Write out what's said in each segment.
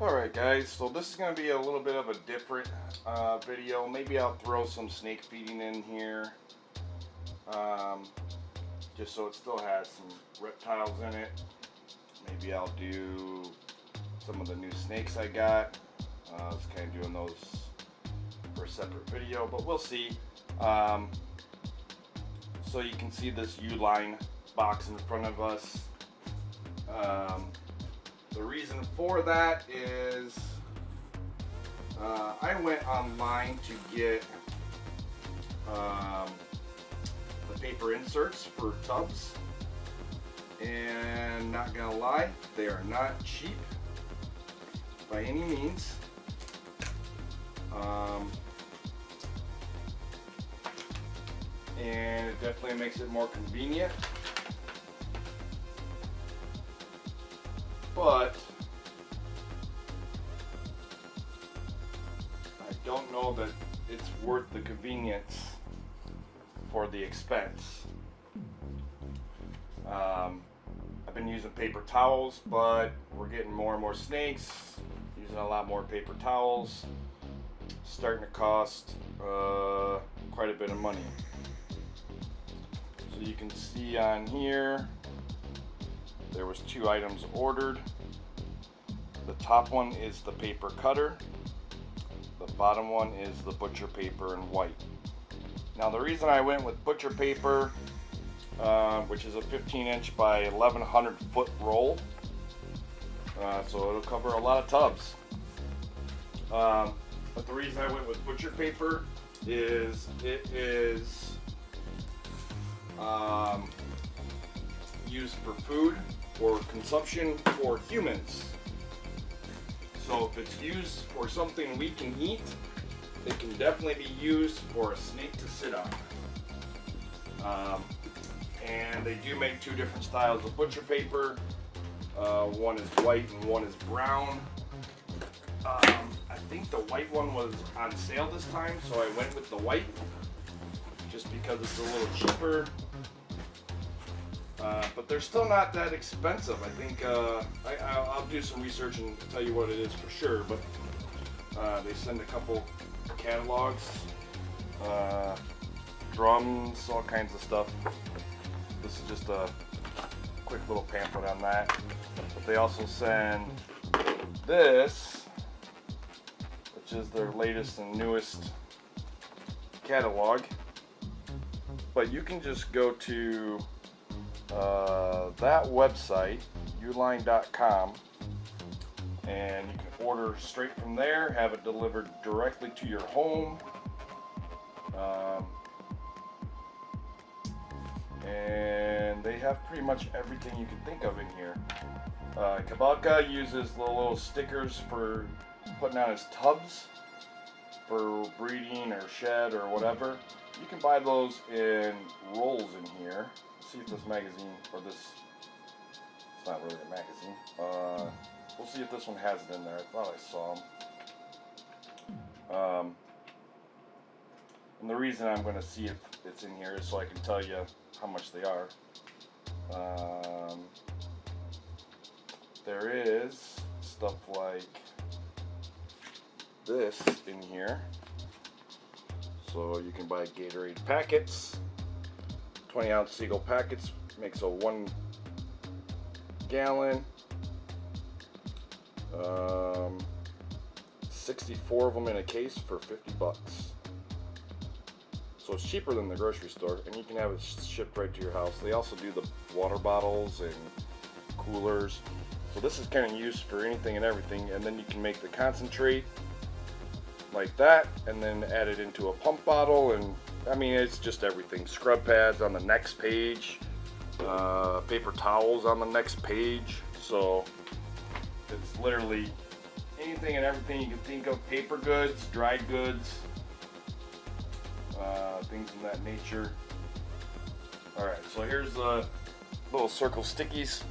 Alright guys, so this is going to be a little bit of a different video. Maybe I'll throw some snake feeding in here, just so it still has some reptiles in it. Maybe I'll do some of the new snakes I got. I was kind of doing those for a separate video, but we'll see. So you can see this U-line box in front of us. The reason for that is I went online to get the paper inserts for tubs, and not gonna lie, they are not cheap by any means. And it definitely makes it more convenient. But I don't know that it's worth the convenience for the expense. I've been using paper towels, but we're getting more and more snakes, using a lot more paper towels, starting to cost quite a bit of money. So you can see on here there was 2 items ordered. The top one is the paper cutter. The bottom one is the butcher paper in white. Now the reason I went with butcher paper, which is a 15-inch by 1100 foot roll, so it'll cover a lot of tubs. But the reason I went with butcher paper is it is used for food, for consumption for humans. So if it's used for something we can eat, it can definitely be used for a snake to sit on. And they do make 2 different styles of butcher paper. One is white and one is brown. I think the white one was on sale this time, so I went with the white just because it's a little cheaper. But they're still not that expensive. I think I'll do some research and tell you what it is for sure. But they send a couple catalogs, drums, all kinds of stuff. This is just a quick little pamphlet on that. But they also send this, which is their latest and newest catalog. But you can just go to that website, uline.com, and you can order straight from there, have it delivered directly to your home. And they have pretty much everything you can think of in here. Kabaka uses the little stickers for putting on his tubs for breeding or shed or whatever. You can buy those in rolls in here. Let's see if this magazine, or this, it's not really a magazine. We'll see if this one has it in there. I thought I saw them. And the reason I'm going to see if it's in here is so I can tell you how much they are. There is stuff like this in here. So you can buy Gatorade packets, 20-ounce Seagull packets, makes a 1 gallon. 64 of them in a case for $50. So it's cheaper than the grocery store, and you can have it shipped right to your house. They also do the water bottles and coolers. So this is kind of used for anything and everything, and then you can make the concentrate like that, and then add it into a pump bottle, and I mean, it's just everything. Scrub pads on the next page, paper towels on the next page. So it's literally anything and everything you can think of. Paper goods, dried goods, things of that nature. Alright, so here's the little circle stickies.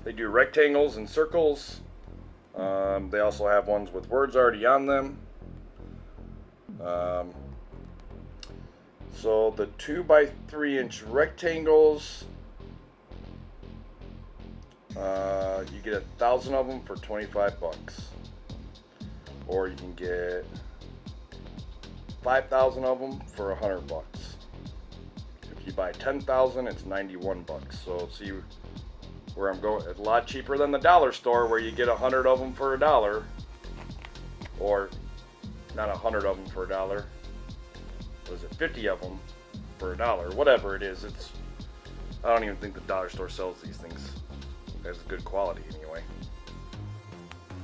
They do rectangles and circles. They also have ones with words already on them. So the 2 by 3 inch rectangles You get 1,000 of them for 25 bucks. Or you can get 5,000 of them for 100 bucks. If you buy 10,000, it's 91 bucks. So see where I'm going. It's a lot cheaper than the dollar store where you get 100 of them for $1. Or not 100 of them for $1. Was it 50 of them for $1? Whatever it is, it's. I don't even think the dollar store sells these things as good quality anyway.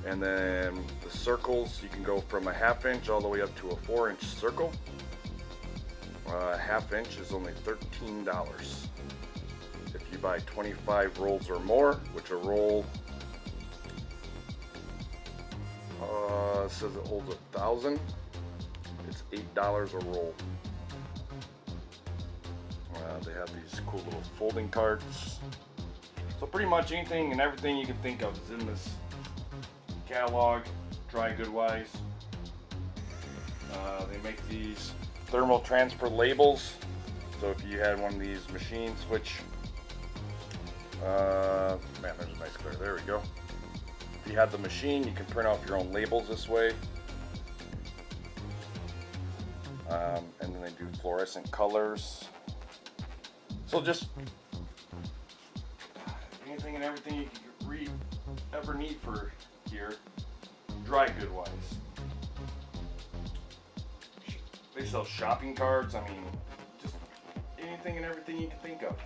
And then the circles, you can go from a 1/2 inch all the way up to a 4-inch circle. A 1/2 inch is only $13. If you buy 25 rolls or more, which a roll says it holds 1,000, it's $8 a roll. They have these cool little folding cards. So pretty much anything and everything you can think of is in this catalog, dry good wise. They make these thermal transfer labels. So if you had one of these machines, which, man, there's a nice clear, there we go. If you had the machine, you can print off your own labels this way. And then they do fluorescent colors. So just anything and everything you could ever need for here, dry good wise. They sell shopping carts. I mean, just anything and everything you can think of.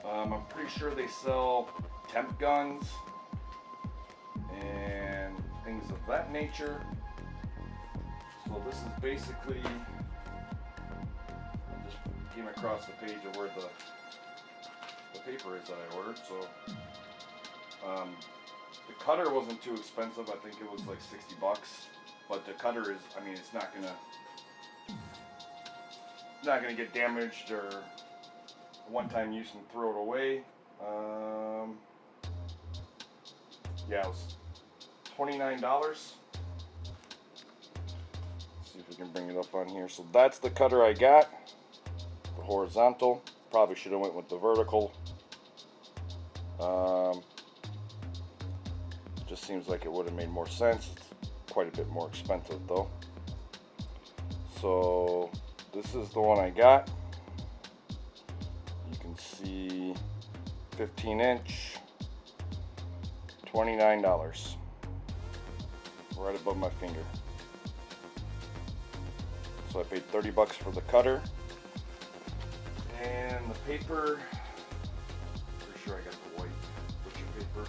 I'm pretty sure they sell temp guns and things of that nature. So this is basically, I just came across the page of where the paper is that I ordered. So the cutter wasn't too expensive. I think it was like 60 bucks. But the cutter is, I mean, it's not gonna get damaged or one-time use and throw it away. Yeah, it was $29. See if we can bring it up on here. So that's the cutter I got, the horizontal. Probably should have went with the vertical. Just seems like it would have made more sense. It's quite a bit more expensive though. So this is the one I got. You can see 15-inch, $29, right above my finger. So I paid 30 bucks for the cutter. And the paper, pretty sure I got the white butcher paper.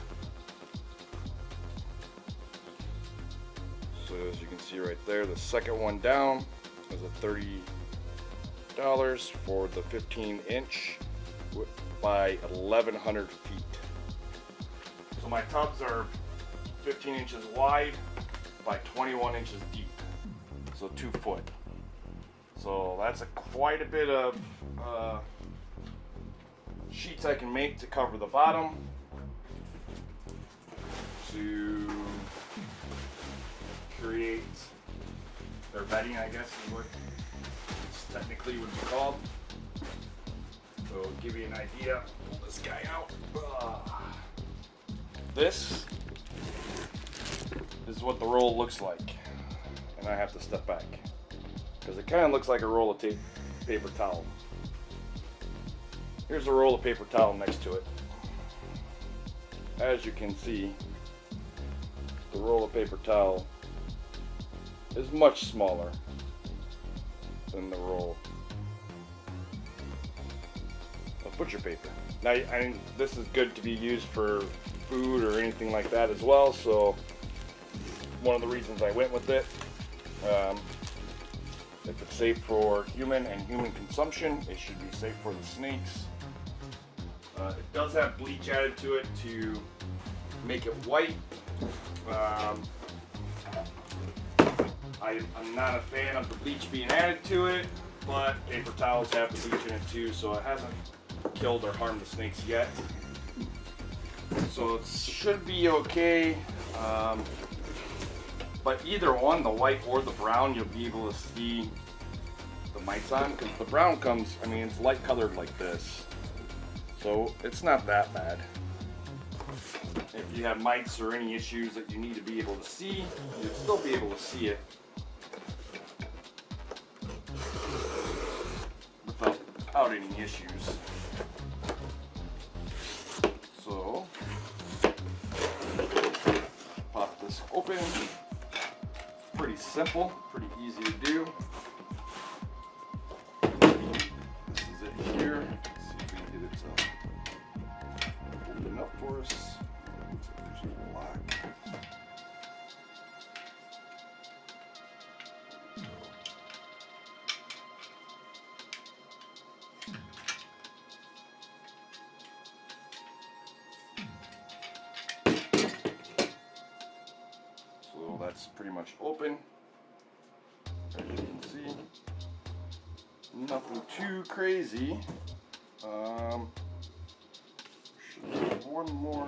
So as you can see right there, the second one down is a $30 for the 15-inch by 1,100 feet. So my tubs are 15 inches wide by 21 inches deep, so 2 foot. So that's quite a bit of sheets I can make to cover the bottom, to create their bedding, I guess is what it's technically would be called. So to give you an idea, pull this guy out. This is what the roll looks like, and I have to step back because it kind of looks like a roll of paper towel. Here's a roll of paper towel next to it. As you can see, the roll of paper towel is much smaller than the roll of butcher paper. Now, I mean, this is good to be used for food or anything like that as well, so one of the reasons I went with it. If it's safe for human and human consumption, it should be safe for the snakes. It does have bleach added to it to make it white. I'm not a fan of the bleach being added to it, but paper towels have the bleach in it too, so it hasn't killed or harmed the snakes yet. So it should be okay. But either one, the white or the brown, you'll be able to see the mites on, because the brown comes, I mean, it's light colored like this. So it's not that bad. if you have mites or any issues that you need to be able to see, you'll still be able to see it without any issues. So, pop this open. It's pretty simple, pretty easy to do. This is it here. Let's see if we can get it to open up for us. Looks like there's a lock. So that's pretty much open. As you can see, nothing too crazy. Should be one more.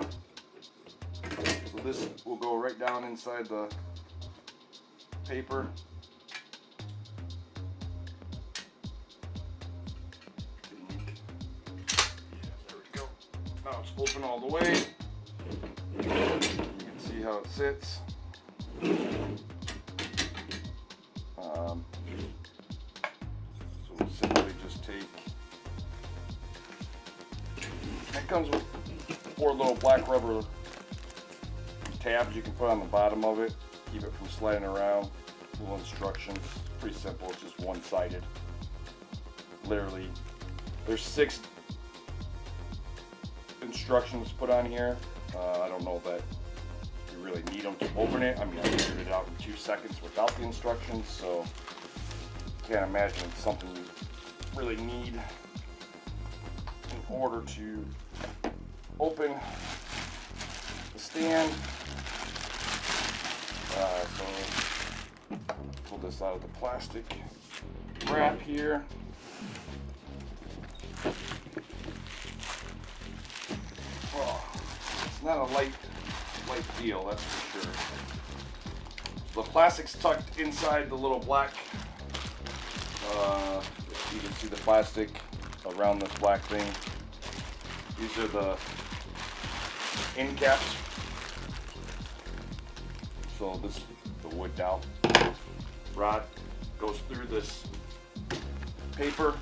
So this will go right down inside the paper. There we go. Now it's open all the way. You can see how it sits. So we'll simply just take. It comes with 4 little black rubber tabs you can put on the bottom of it, keep it from sliding around. Little instructions, pretty simple. It's just one-sided. Literally, there's 6 instructions put on here. I don't know that you really need them to open it. I mean, I figured it out in 2 seconds without the instructions, so can't imagine it's something you really need in order to open the stand. So pull this out of the plastic wrap here. Oh, it's not a light deal, that's for sure. The plastic's tucked inside the little black. You can see the plastic around this black thing. These are the end caps. So this, the wood dowel rod goes through this paper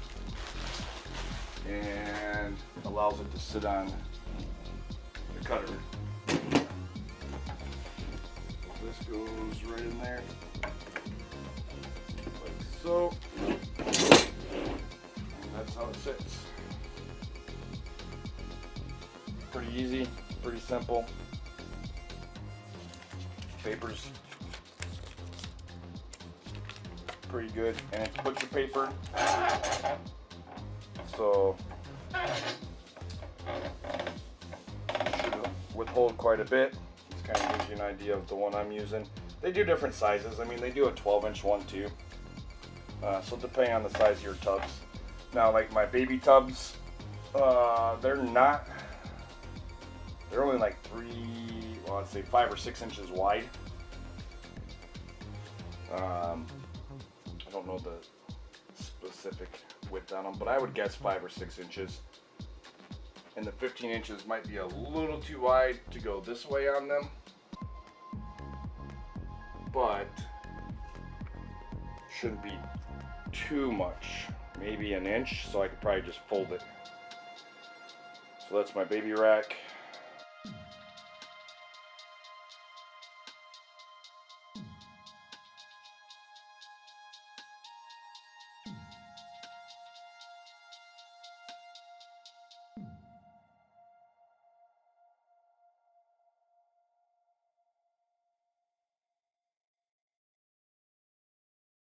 and allows it to sit on the cutter. This goes right in there, like so. And that's how it sits. Pretty easy, pretty simple. Paper's pretty good, and it's butcher paper, so should withhold quite a bit. This kind of gives you an idea of the one I'm using. They do different sizes. I mean, they do a 12-inch one too, so depending on the size of your tubs. Now, like my baby tubs, they're only like 3, well, I'd say 5 or 6 inches wide. I don't know the specific width on them, but I would guess 5 or 6 inches. And the 15 inches might be a little too wide to go this way on them, but shouldn't be too much. Maybe an inch, so I could probably just fold it. So that's my baby rack.